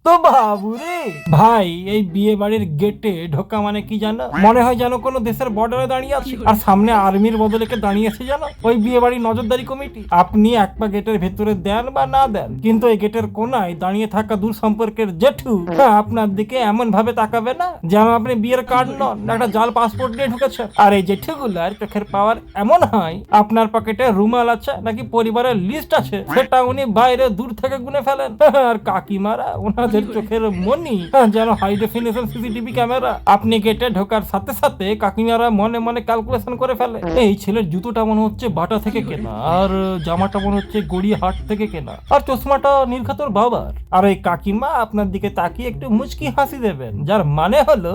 তো বাবুরে ভাই, এই বিয়ে বাড়ির গেটে ঢোকা মানে কি জানো? মনে হয় যেন কোনো দেশের বর্ডারে দাঁড়িয়ে আছে, আর সামনে আর্মির বদলে কে দাঁড়িয়ে আছে জানো? ওই বিয়ে বাড়ির নজরদারি কমিটি। আপনি এক পা গেটের ভেতরে দেন বা না দেন, কিন্তু এই গেটের কোনায় দাঁড়িয়ে থাকা দূর সম্পর্কের জেঠু আপনার দিকে এমন ভাবে তাকাবে না যেন আপনি বিয়ের কার্ড নন, একটা জাল পাসপোর্ট নিয়ে ঢুকেছে। আর এই জেঠুগুলার চোখের পাওয়ার এমন হয়, আপনার পকেটে রুমাল আছে নাকি পরিবারের লিস্ট আছে সেটা উনি বাইরে দূর থেকে গুনে ফেলেন। আর কাকিমারা ওনাদের চোখের মনি যেন হাই ডেফিনিশন সিসিটিভি ক্যামেরা। আপনি গেটে ঢোকার সাথে সাথে কাকিমারা মনে মনে ক্যালকুলেশন করে ফেলে, এই ছেলের জুতোটা মনে হচ্ছে বাটা থেকে কেনা, আর জামাটা মনে হচ্ছে গড়িয়াহাট থেকে কেনা, আর চশমাটা নির্ঘাতর বাবার। আর এই কাকিমা আপনার দিকে তাকিয়ে একটু মুচকি হাসি দেবেন, যার মানে হলো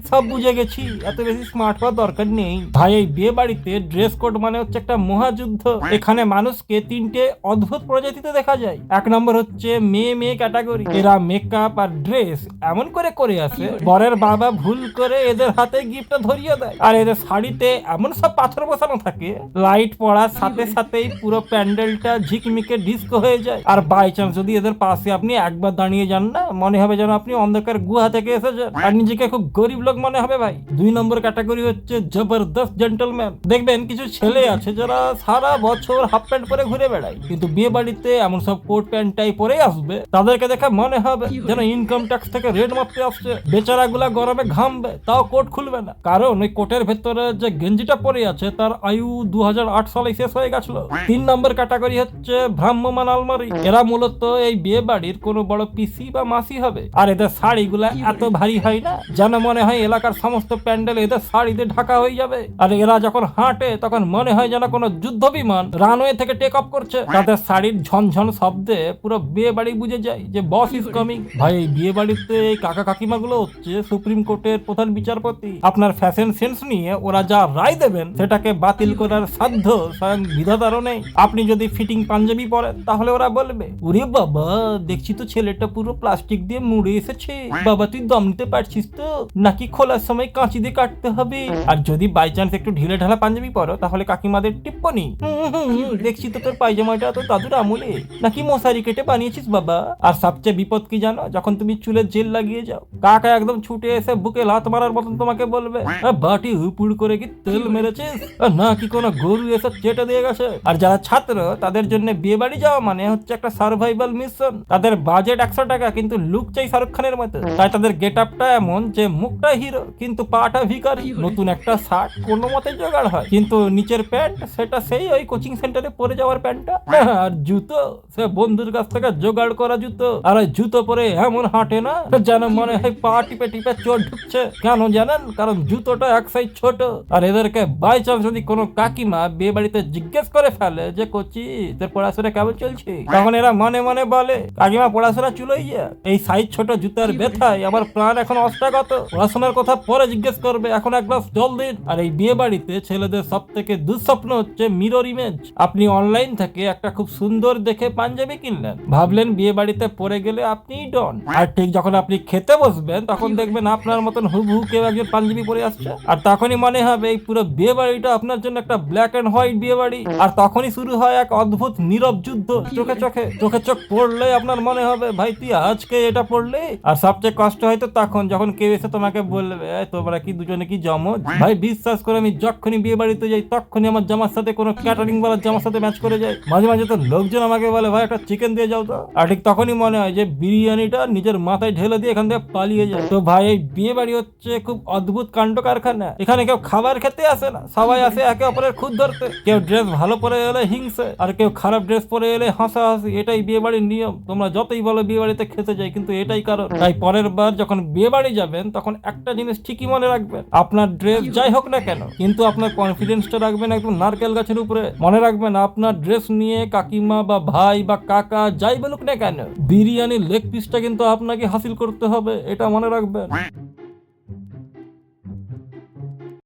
সব বুঝে গেছি, এত বেশি স্মার্ট হওয়ার দরকার নেই। ভাই, এই বিয়ে বাড়িতে ড্রেস কোড মানে হচ্ছে একটা মহাযুদ্ধ। এখানে মানুষকে তিনটে অদ্ভুত প্রজাতিতে দেখা যায়। এক নম্বর হচ্ছে মেয়ে মেয়ে ক্যাটাগরি। এরা মেকআপ আর ড্রেস এমন করে আসে, বরের বাবা ভুল করে এদের হাতে গিফটটা ধরিয়ে দেয়। আর এদের শাড়িতে এমন সব পাথর বসানো থাকে, লাইট পড়ার সাথে সাথেই পুরো প্যান্ডেলটা ঝিকমিকে ডিস্কো হয়ে যায়। আর বাই চান্স যদি এদের পাশে আপনি একবার দাঁড়িয়ে যান না, মনে হবে যেন আপনি অন্ধকার গুহা থেকে এসেছেন, আর নিজেকে খুব গরিব লোক মনে হবে ভাই। 2 নম্বর ক্যাটাগরি হচ্ছে জবরদস্ত জেন্টলম্যান। দেখবেন কিছু ছেলে আছে যারা সারা বছর হাফ প্যান্ট পরে ঘুরে বেড়ায়, কিন্তু বিয়ে বাড়িতে এমন সব কোট প্যান্ট টাই পরে আসবে, তাদেরকে দেখে মনে হবে যেন ইনকাম ট্যাক্স থেকে রেড মারতে আসছে। বেচারা গুলা গরমে ঘামবে, তাও কোট খুলবে না, কারণ ওই কোটের ভেতরে যে গেঞ্জিটা পরে আছে তার আয়ু 2008 সালে শেষ হয়ে গেছিল। 3 নম্বর ক্যাটাগরি হচ্ছে ভ্রাম্যমান আলমারি। এরা মূলত এই বিয়ে বাড়ির কোনো বড় পিসি বা মাসি হবে, আর এদের শাড়িগুলা এত ভারী হয় না যেন মনে হয় এলাকার সমস্ত প্যান্ডেল এদের শাড়িতে ঢাকা হয়ে যাবে। আর এরা যখন হাঁটে তখন মনে হয় যেন কোনো যুদ্ধ বিমান রানওয়ে থেকে টেক অফ করছে। তাদের শাড়ির ঝনঝন শব্দে পুরো বিয়ে বাড়ি বুঝে যায় যে বস ইজ কামিং। ভাই, এই বিয়ে বাড়িতে এই কাকা কাকিমা গুলো হচ্ছে সুপ্রিম কোর্টের প্রধান বিচারপতি। আপনার ফ্যাশন সেন্স নিয়ে ওরা যা রায় দেবেন সেটাকে বাতিল করার সাধ্য স্বয়ং বিধাতারও নেই। আপনি যদি ফিটিং পাঞ্জাবি পরেন তাহলে ওরা বলবে, ওরে বাবা, দেখছি তো ছেলেটা পুরো প্লাস্টিক দিয়ে মুড়ে এসেছে, বাবা তুই দম নিতে পারছিস তো, নাকি খোলার সময় কাঁচি দিয়ে কাটতে হবে? আর যদি বাই চান্স একটু ঢিলে ঢালা পাঞ্জাবি পরো তাহলে কাকিমাদের টিপ্পনি, দেখছি তো তোর পায়জামাটা তো দাদুর আমলে, নাকি মশারি কেটে বানিয়েছিস বাবা। আর সবচেয়ে বিপদ কি জানো? যখন তুমি চুলে জেল লাগিয়ে যাও, কাকা একদম ছুটে এসে বুকে লাত মারার মতন তোমাকে বলবে, বাটি হুপুড় করে কি তেল মেরেছিস, নাকি কোনো গরু এসে চেটে দিয়ে গেছে। আর যারা ছাত্র, তাদের জন্য বিয়ে বাড়ি যাওয়া মানে হচ্ছে একটা সার্ভাইভাল মিশন। তাদের বাজেট 100 টাকা, কিন্তু লুক চাই শাহরুখ খানের মতো। তাই তাদের গেট আপটা এমন যে মুখটা হিরো কিন্তু পাটা ভিখারি। নতুন একটা শার্ট কোনো মতে জোগাড় হয়, কিন্তু নিচের প্যান্ট সেটা সেই ওই কোচিং সেন্টারে পরে যাওয়ার প্যান্টটা। আর জুতো সে বন্ধুর কাছ থেকে জোগাড় করা জুতো। আর ওই জুতো পরে এমন হাঁটে না যেন মনে হয় পা টিপে টিপে চোট ঢুকছে। কেন জানেন? কারণ জুতোটা এক সাইজ ছোট। আর এদেরকে বাই চান্স যদি কোনো কাকিমা বিয়ে বাড়িতে জিজ্ঞেস করে ফেলে যে কচি তোর পড়াশোনা কেমন চলছে, তখন এরা মনে মনে বলে, কাকিমা পড়াশোনা চুলোই যা, এই সাইজ ছোট জুতার ব্যথায় আমার প্রাণ এখন অষ্টাগত। পড়াশোনার কথা পরে জিজ্ঞেস করবে, এখন এক গ্লাস জল দিন। আর এই বিয়ে বাড়িতে ছেলেদের সব থেকে দুঃস্বপ্ন হচ্ছে মিরর ইমেজ। আপনি অনলাইন থেকে একটা খুব সুন্দর দেখে পাঞ্জাবি কিনলেন, ভাবলেন বিয়ে বাড়িতে পরে গেলে আপনি ডন, আর ঠিক যখন আপনি খেতে বসবেন তখন দেখবেন আপনার মতন হুবহু কেউ একজন পাঞ্জাবি পরে আসছে। আর তখনই মনে হবে এই পুরো বিয়ে বাড়িটা আপনার জন্য একটা ব্ল্যাক এন্ড হোয়াইট বিয়ে বাড়ি। আর তখনই শুরু হয় এক অদ্ভুত নীরব যুদ্ধ। চোখে চোখ পড়লে আপনার মনে হবে, ভাই তুই আজকে এটা পড়লে। আর সবচেয়ে কষ্ট হয়তো তখন যখন কেউ এসে তোমাকে বলবে, তোমরা কি দুজনে কি জমজ? ভাই বিশ্বাস করে, আমি যখনই বিয়ে বাড়িতে যাই তখনই আমার জামার সাথে কোনো ক্যাটারিং ওয়ালার জামার সাথে ম্যাচ করে যায়। মাঝে মাঝে তো লোকজন আমাকে বলে, ভাই একটা চিকেন দিয়ে যাও তো। আর ঠিক তখনই মনে হয় যে বিরিয়ানিটা নিজের মাথায় ঢেলে দিয়ে এখান থেকে পালিয়ে যায়। তো ভাই, এই বিয়ে বাড়ি হচ্ছে খুব অদ্ভুত কাণ্ড কারখানা। এখানে কেউ খাবার খেতে আসে না, সবাই আসে একে অপরের খুদ ধরতে। কেউ ড্রেস ভালো পরে এলে হিংসে, আর কেউ খারাপ ড্রেস পরে এলে হাসাহাসি। এটাই বিয়ে বাড়ির নিয়ম। তোমরা যতই বলো বিয়ে বাড়িতে খেতে যাই, কিন্তু এটাই কারণ। তাই পরের বার যখন বিয়ে বাড়ি যাবেন তখন একটা জিনিস ঠিকই মনে রাখবেন, আপনার ড্রেস যাই হোক না কেন, কিন্তু আপনার কনফিডেন্সটা রাখবেন একদম নারকেল গাছের উপরে। মনে রাখবেন, আপনার ড্রেস নিয়ে কাকিমা বা ভাই বা কাকা যাই বলুক না কেন, বিরিয়ানির লেগ পিসটা কিন্তু আপনাকে হাসিল করতে হবে, এটা মনে রাখবেন।